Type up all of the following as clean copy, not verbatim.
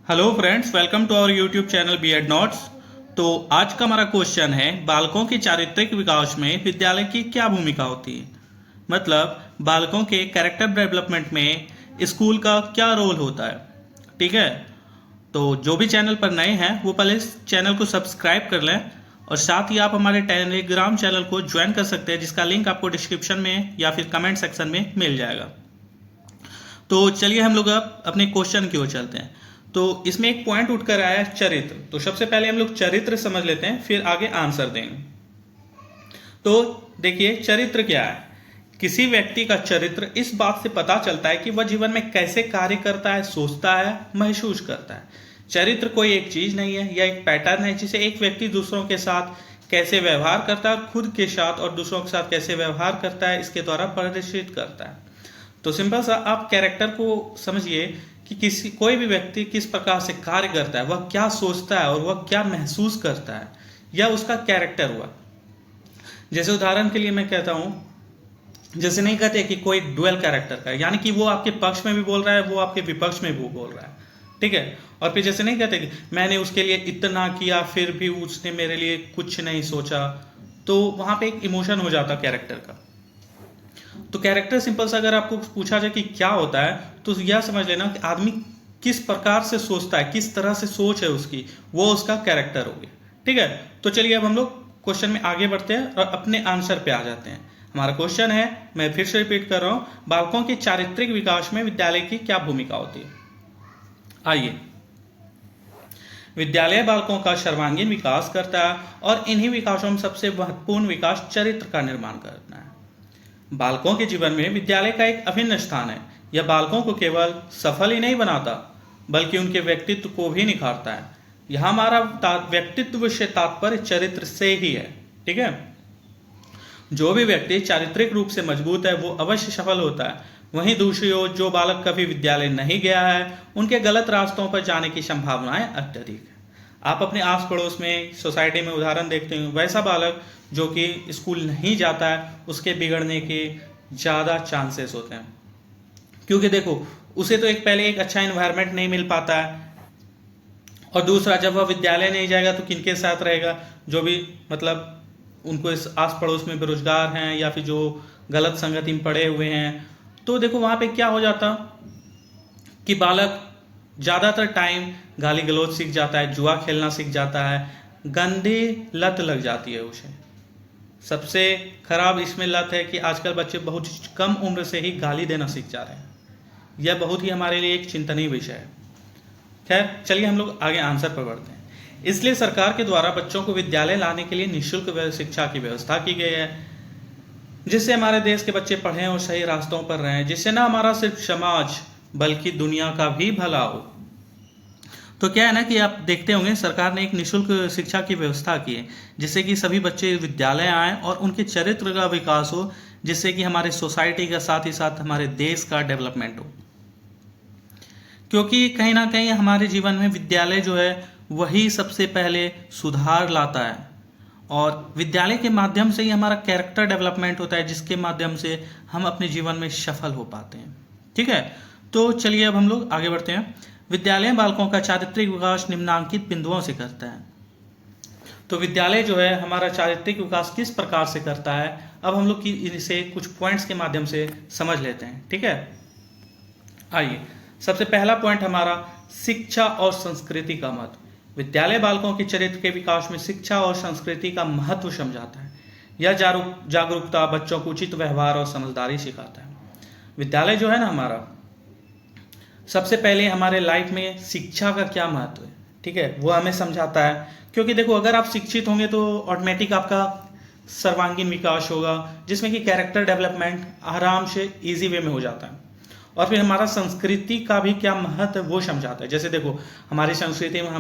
Hello friends, welcome to our YouTube channel B Ed notes. तो आज का हमारा क्वेश्चन है, बालकों के चारित्रिक विकास में विद्यालय की क्या भूमिका होती है। मतलब बालकों के कैरेक्टर डेवलपमेंट में स्कूल का क्या रोल होता है। ठीक है, तो जो भी चैनल पर नए हैं वो पहले इस चैनल को सब्सक्राइब कर लें और साथ ही आप हमारे टेलीग्राम चैनल को ज्वाइन कर सकते हैं, जिसका लिंक आपको डिस्क्रिप्शन में या फिर कमेंट सेक्शन में मिल जाएगा। तो चलिए हम लोग अब अपने क्वेश्चन की ओर चलते हैं। तो इसमें एक पॉइंट उठकर आया है चरित्र। तो सबसे पहले हम लोग चरित्र समझ लेते हैं, फिर आगे आंसर देंगे। तो देखिए, चरित्र क्या है। किसी व्यक्ति का चरित्र इस बात से पता चलता है कि वह जीवन में कैसे कार्य करता है, सोचता है, महसूस करता है। चरित्र कोई एक चीज नहीं है, यह एक पैटर्न है जिसे एक व्यक्ति दूसरों के साथ कैसे व्यवहार करता है और खुद के साथ और दूसरों के साथ कैसे व्यवहार करता है, इसके द्वारा प्रदर्शित करता है। तो सिंपल सा आप कैरेक्टर को समझिए कि किसी कोई भी व्यक्ति किस प्रकार से कार्य करता है, वह क्या सोचता है और वह क्या महसूस करता है, यह उसका कैरेक्टर हुआ। जैसे उदाहरण के लिए मैं कहता हूं, जैसे नहीं कहते कि कोई डुअल कैरेक्टर का है, यानी कि वो आपके पक्ष में भी बोल रहा है, वो आपके विपक्ष में भी बोल रहा है। ठीक है, और फिर जैसे नहीं कहते कि मैंने उसके लिए इतना किया फिर भी उसने मेरे लिए कुछ नहीं सोचा, तो वहां पे एक इमोशन हो जाता कैरेक्टर का। तो कैरेक्टर सिंपल सा अगर आपको पूछा जाए कि क्या होता है, तो यह समझ लेना कि आदमी किस प्रकार से सोचता है, किस तरह से सोच है उसकी, वो उसका कैरेक्टर हो गया। ठीक है, तो चलिए अब हम लोग क्वेश्चन में आगे बढ़ते हैं और अपने आंसर पे आ जाते हैं। हमारा क्वेश्चन है, मैं फिर से रिपीट कर रहा हूं, बालकों के चारित्रिक विकास में विद्यालय की क्या भूमिका होती है। आइए, विद्यालय बालकों का सर्वांगीण विकास करता है और इन्हीं विकासों में सबसे महत्वपूर्ण विकास चरित्र का निर्माण करना है। बालकों के जीवन में विद्यालय का एक अभिन्न स्थान है। यह बालकों को केवल सफल ही नहीं बनाता, बल्कि उनके व्यक्तित्व को भी निखारता है। यह हमारा व्यक्तित्व से तात्पर्य चरित्र से ही है। ठीक है, जो भी व्यक्ति चारित्रिक रूप से मजबूत है वो अवश्य सफल होता है। वहीं दूसरी ओर जो बालक कभी विद्यालय नहीं गया है, उनके गलत रास्तों पर जाने की संभावनाएं अत्यधिक है। आप अपने आस पड़ोस में, सोसाइटी में उदाहरण देखते हैं, वैसा बालक जो कि स्कूल नहीं जाता है, उसके बिगड़ने के ज़्यादा चांसेस होते हैं। क्योंकि देखो, उसे तो पहले एक अच्छा इन्वायरमेंट नहीं मिल पाता है, और दूसरा जब वह विद्यालय नहीं जाएगा तो किनके साथ रहेगा, जो भी मतलब उनको इस आस पड़ोस में बेरोजगार हैं या फिर जो गलत संगति में पड़े हुए हैं। तो देखो वहाँ पे क्या हो जाता कि बालक ज़्यादातर टाइम गाली गलौज सीख जाता है, जुआ खेलना सीख जाता है, गंदी लत लग जाती है उसे। सबसे खराब इसमें लत है कि आजकल बच्चे बहुत कम उम्र से ही गाली देना सीख जा रहे हैं। यह बहुत ही हमारे लिए एक चिंतनीय विषय है। खैर चलिए हम लोग आगे आंसर पर बढ़ते हैं। इसलिए सरकार के द्वारा बच्चों को विद्यालय लाने के लिए निःशुल्क शिक्षा की व्यवस्था की गई है, जिससे हमारे देश के बच्चे पढ़ें और सही रास्तों पर रहें, जिससे ना हमारा सिर्फ समाज बल्कि दुनिया का भी भला हो। तो क्या है ना कि आप देखते होंगे, सरकार ने एक निःशुल्क शिक्षा की व्यवस्था की है, जिससे कि सभी बच्चे विद्यालय आएँ और उनके चरित्र का विकास हो, जिससे कि हमारे सोसाइटी का साथ ही साथ हमारे देश का डेवलपमेंट हो। क्योंकि कहीं ना कहीं हमारे जीवन में विद्यालय जो है वही सबसे पहले सुधार लाता है, और विद्यालय के माध्यम से ही हमारा कैरेक्टर डेवलपमेंट होता है, जिसके माध्यम से हम अपने जीवन में सफल हो पाते हैं। ठीक है, तो चलिए अब हम लोग आगे बढ़ते हैं। विद्यालय बालकों का चारित्रिक विकास निम्नांकित बिंदुओं से करता है। तो विद्यालय जो है हमारा चारित्रिक विकास किस प्रकार से करता है, अब हम लोग इसे कुछ पॉइंट्स के माध्यम से समझ लेते हैं। ठीक है, आइए, सबसे पहला पॉइंट हमारा शिक्षा और संस्कृति का महत्व। विद्यालय बालकों के चरित्र के विकास में शिक्षा और संस्कृति का महत्व समझाता है। यह जागरूकता बच्चों को उचित व्यवहार और समझदारी सिखाता है। विद्यालय जो है ना हमारा, सबसे पहले हमारे लाइफ में शिक्षा का क्या महत्व है, ठीक है, वो हमें समझाता है। क्योंकि देखो, अगर आप शिक्षित होंगे तो ऑटोमेटिक आपका सर्वांगीण विकास होगा, जिसमें कि कैरेक्टर डेवलपमेंट आराम से इजी वे में हो जाता है। और फिर हमारा संस्कृति का भी क्या महत्व है वो समझाता है। जैसे देखो, हमारी संस्कृति में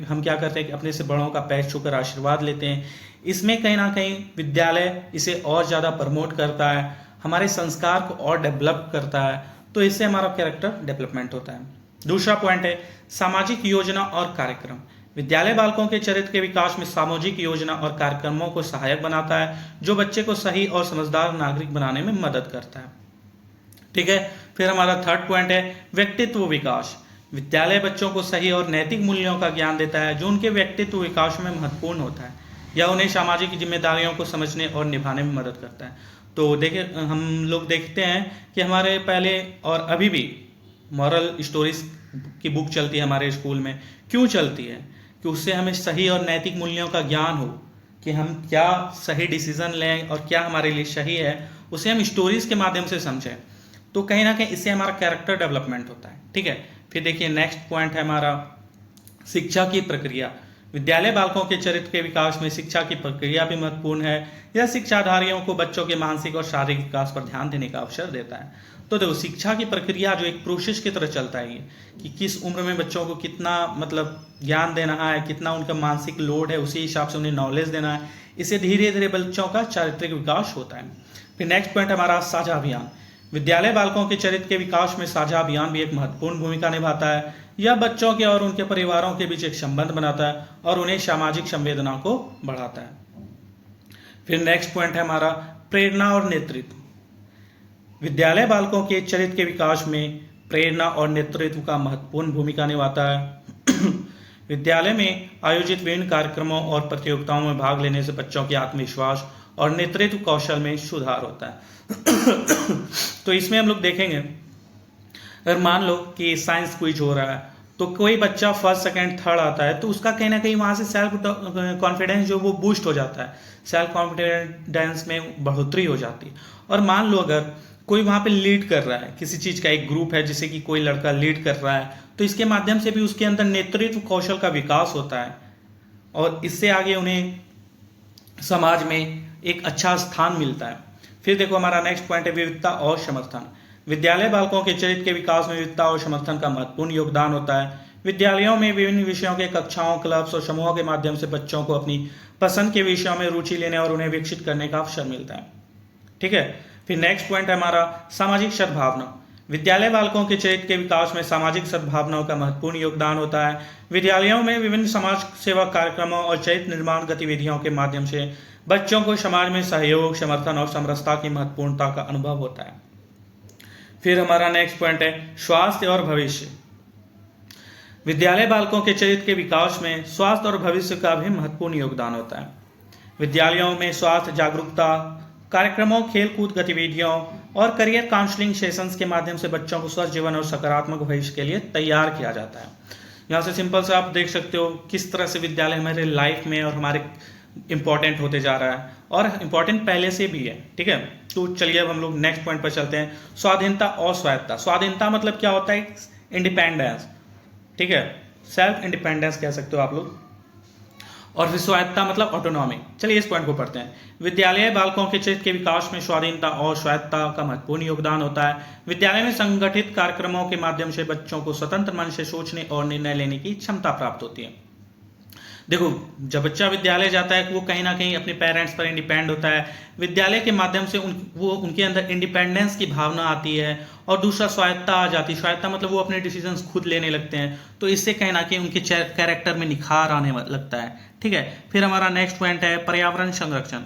हम क्या करते हैं कि अपने से बड़ों का पैर छूकर आशीर्वाद लेते हैं। इसमें कहीं ना कहीं विद्यालय इसे और ज़्यादा प्रमोट करता है, हमारे संस्कार को और डेवलप करता है, तो इससे हमारा कैरेक्टर डेवलपमेंट होता है। दूसरा पॉइंट है सामाजिक योजना और कार्यक्रम। विद्यालय बालकों के चरित्र के विकास में सामाजिक योजना और कार्यक्रमों को सहायक बनाता है, जो बच्चे को सही और समझदार नागरिक बनाने में मदद करता है। ठीक है, फिर हमारा थर्ड पॉइंट है व्यक्तित्व विकास। विद्यालय बच्चों को सही और नैतिक मूल्यों का ज्ञान देता है जो उनके व्यक्तित्व विकास में महत्वपूर्ण होता है। यह उन्हें सामाजिक जिम्मेदारियों को समझने और निभाने में मदद करता है। तो देखिए, हम लोग देखते हैं कि हमारे पहले और अभी भी मॉरल स्टोरीज की बुक चलती है हमारे स्कूल में। क्यों चलती है? कि उससे हमें सही और नैतिक मूल्यों का ज्ञान हो कि हम क्या सही डिसीजन लें और क्या हमारे लिए सही है, उसे हम स्टोरीज के माध्यम से समझें। तो कहीं ना कहीं इससे हमारा कैरेक्टर डेवलपमेंट होता है। ठीक है, फिर देखिए नेक्स्ट पॉइंट है हमारा शिक्षा की प्रक्रिया। विद्यालय बालकों के चरित्र के विकास में शिक्षा की प्रक्रिया भी महत्वपूर्ण है। यह शिक्षाधारियों को बच्चों के मानसिक और शारीरिक विकास पर ध्यान देने का अवसर देता है। तो देखो, शिक्षा की प्रक्रिया जो एक प्रोसेस की तरह चलता है, ये कि किस उम्र में बच्चों को कितना ज्ञान देना है, कितना उनका मानसिक लोड है, उसी हिसाब से उन्हें नॉलेज देना है। इससे धीरे धीरे बच्चों का चारित्रिक विकास होता है। फिर नेक्स्ट पॉइंट हमारा साझा अभियान। विद्यालय बालकों के चरित्र के विकास में साझा अभियान भी एक महत्वपूर्ण भूमिका निभाता है। यह बच्चों के और उनके परिवारों के बीच एक संबंध बनाता है और उन्हें सामाजिक संवेदना को बढ़ाता है। फिर नेक्स्ट पॉइंट है हमारा प्रेरणा और नेतृत्व। विद्यालय बालकों के चरित्र के विकास में प्रेरणा और नेतृत्व का महत्वपूर्ण भूमिका निभाता है। विद्यालय में आयोजित विभिन्न कार्यक्रमों और प्रतियोगिताओं में भाग लेने से बच्चों के आत्मविश्वास और नेतृत्व कौशल में सुधार होता है। तो इसमें हम लोग देखेंगे, अगर मान लो कि साइंस क्विज हो रहा है तो कोई बच्चा फर्स्ट सेकंड थर्ड आता है तो उसका कहीं ना कहीं वहां से सेल्फ कॉन्फिडेंस जो वो बूस्ट हो जाता है, सेल्फ कॉन्फिडेंस में बढ़ोतरी हो जाती है। और मान लो अगर कोई वहां पे लीड कर रहा है, किसी चीज का एक ग्रुप है जैसे कि कोई लड़का लीड कर रहा है, तो इसके माध्यम से भी उसके अंदर नेतृत्व कौशल का विकास होता है और इससे आगे उन्हें समाज में एक अच्छा स्थान मिलता है। फिर देखो, हमारा नेक्स्ट पॉइंट है विविधता और समर्थन। विद्यालय बालकों के चरित्र के विकास में विविधता और समर्थन का महत्वपूर्ण योगदान होता है। विद्यालयों में विभिन्न विषयों के कक्षाओं, क्लब्स और समूहों के माध्यम से बच्चों को अपनी पसंद के विषयों में रुचि लेने और उन्हें विकसित करने का अवसर मिलता है। ठीक है, फिर नेक्स्ट पॉइंट है हमारा सामाजिक सद्भावना। विद्यालय बालकों के चरित्र के विकास में सामाजिक सद्भावनाओं का महत्वपूर्ण योगदान होता है। विद्यालयों में विभिन्न समाज सेवा कार्यक्रमों और चरित्र निर्माण गतिविधियों के माध्यम से बच्चों को समाज में सहयोग, समर्थन और समरसता की महत्वपूर्णता का अनुभव होता है। फिर हमारा नेक्स्ट पॉइंट है स्वास्थ्य और भविष्य। विद्यालय बालकों के चरित्र के विकास में स्वास्थ्य और भविष्य का भी महत्वपूर्ण योगदान होता है। विद्यालयों में स्वास्थ्य जागरूकता कार्यक्रमों, खेलकूद गतिविधियों और करियर काउंसलिंग सेशंस के माध्यम से बच्चों को स्वस्थ जीवन और सकारात्मक भविष्य के लिए तैयार किया जाता है। यहाँ से सिंपल से आप देख सकते हो किस तरह से विद्यालय हमारे लाइफ में और हमारे इंपॉर्टेंट होते जा रहा है और इम्पॉर्टेंट पहले से भी है। ठीक है, तो चलिए अब हम लोग नेक्स्ट पॉइंट पर चलते हैं, स्वाधीनता और स्वायत्तता। स्वाधीनता मतलब क्या होता है? इंडिपेंडेंस। ठीक है, सेल्फ इंडिपेंडेंस कह सकते हो आप लोग। और फिर स्वायत्तता मतलब ऑटोनॉमी। चलिए इस पॉइंट को पढ़ते हैं। विद्यालय बालकों के चरित्र के विकास में स्वाधीनता और स्वायत्तता का महत्वपूर्ण योगदान होता है। विद्यालय में संगठित कार्यक्रमों के माध्यम से बच्चों को स्वतंत्र मन से सोचने और निर्णय लेने की क्षमता प्राप्त होती है। देखो, जब बच्चा विद्यालय जाता है वो कहीं ना कहीं अपने पेरेंट्स पर इंडिपेंड होता है। विद्यालय के माध्यम से उनके अंदर इंडिपेंडेंस की भावना आती है। और दूसरा स्वायत्तता आ जाती है। स्वायत्तता मतलब वो अपने डिसीजंस खुद लेने लगते हैं, तो इससे कहीं ना कहीं उनके कैरेक्टर में निखार आने लगता है। ठीक है, फिर हमारा नेक्स्ट पॉइंट है पर्यावरण संरक्षण।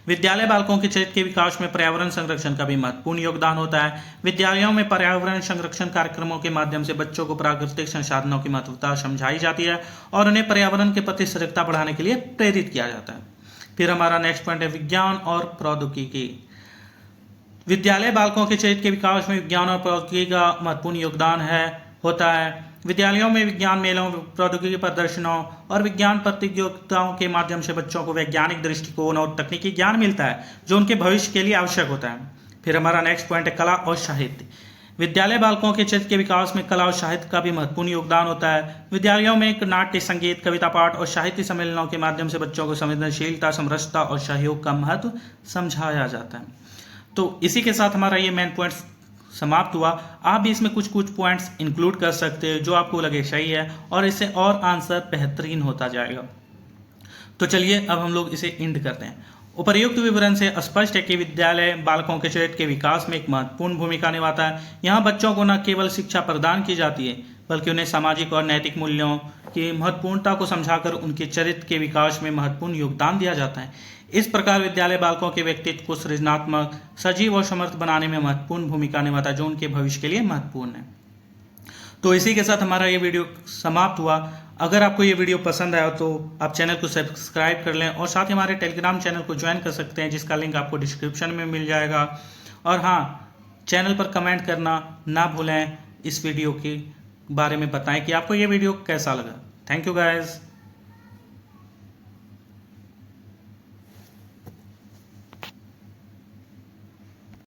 विद्यालय बालकों के चरित्र के विकास में पर्यावरण संरक्षण का भी महत्वपूर्ण योगदान होता है। विद्यालयों में पर्यावरण संरक्षण कार्यक्रमों के माध्यम से बच्चों को प्राकृतिक संसाधनों की महत्वता समझाई जाती है और उन्हें पर्यावरण के प्रति सजगता बढ़ाने के लिए प्रेरित किया जाता है। फिर हमारा नेक्स्ट पॉइंट है विज्ञान और प्रौद्योगिकी। विद्यालय बालकों के चरित्र के विकास में विज्ञान और प्रौद्योगिकी का महत्वपूर्ण योगदान होता है। विद्यालयों में विज्ञान मेलों, प्रौद्योगिकी प्रदर्शनों और विज्ञान प्रतियोगिताओं के माध्यम से बच्चों को वैज्ञानिक दृष्टिकोण और तकनीकी ज्ञान मिलता है जो उनके भविष्य के लिए आवश्यक होता है। फिर हमारा नेक्स्ट पॉइंट है कला और साहित्य। विद्यालय बालकों के चरित्र के विकास में कला और साहित्य का भी महत्वपूर्ण योगदान होता है। विद्यालयों में नाट्य, संगीत, कविता पाठ और साहित्य सम्मेलनों के माध्यम से बच्चों को संवेदनशीलता, समरसता और सहयोग का महत्व समझाया जाता है। तो इसी के साथ हमारा ये मेन पॉइंट्स समाप्त हुआ। आप भी इसमें कुछ पॉइंट्स इंक्लूड कर सकते हैं जो आपको लगे सही है और इससे और आंसर बेहतरीन होता जाएगा। तो चलिए अब हम लोग इसे एंड करते हैं। उपर्युक्त विवरण से स्पष्ट है कि विद्यालय बालकों के चरित्र के विकास में एक महत्वपूर्ण भूमिका निभाता है। यहाँ बच्चों को न केवल शिक्षा प्रदान की जाती है बल्कि उन्हें सामाजिक और नैतिक मूल्यों की महत्वपूर्णता को समझाकर उनके चरित्र के विकास में महत्वपूर्ण योगदान दिया जाता है। इस प्रकार विद्यालय बालकों के व्यक्तित्व को सृजनात्मक, सजीव और समर्थ बनाने में महत्वपूर्ण भूमिका निभाता है जो उनके भविष्य के लिए महत्वपूर्ण है। तो इसी के साथ हमारा ये वीडियो समाप्त हुआ। अगर आपको ये वीडियो पसंद आया तो आप चैनल को सब्सक्राइब कर लें और साथ ही हमारे टेलीग्राम चैनल को ज्वाइन कर सकते हैं, जिसका लिंक आपको डिस्क्रिप्शन में मिल जाएगा। और हाँ, चैनल पर कमेंट करना ना भूलें, इस वीडियो के बारे में बताएं कि आपको ये वीडियो कैसा लगा। Thank you guys.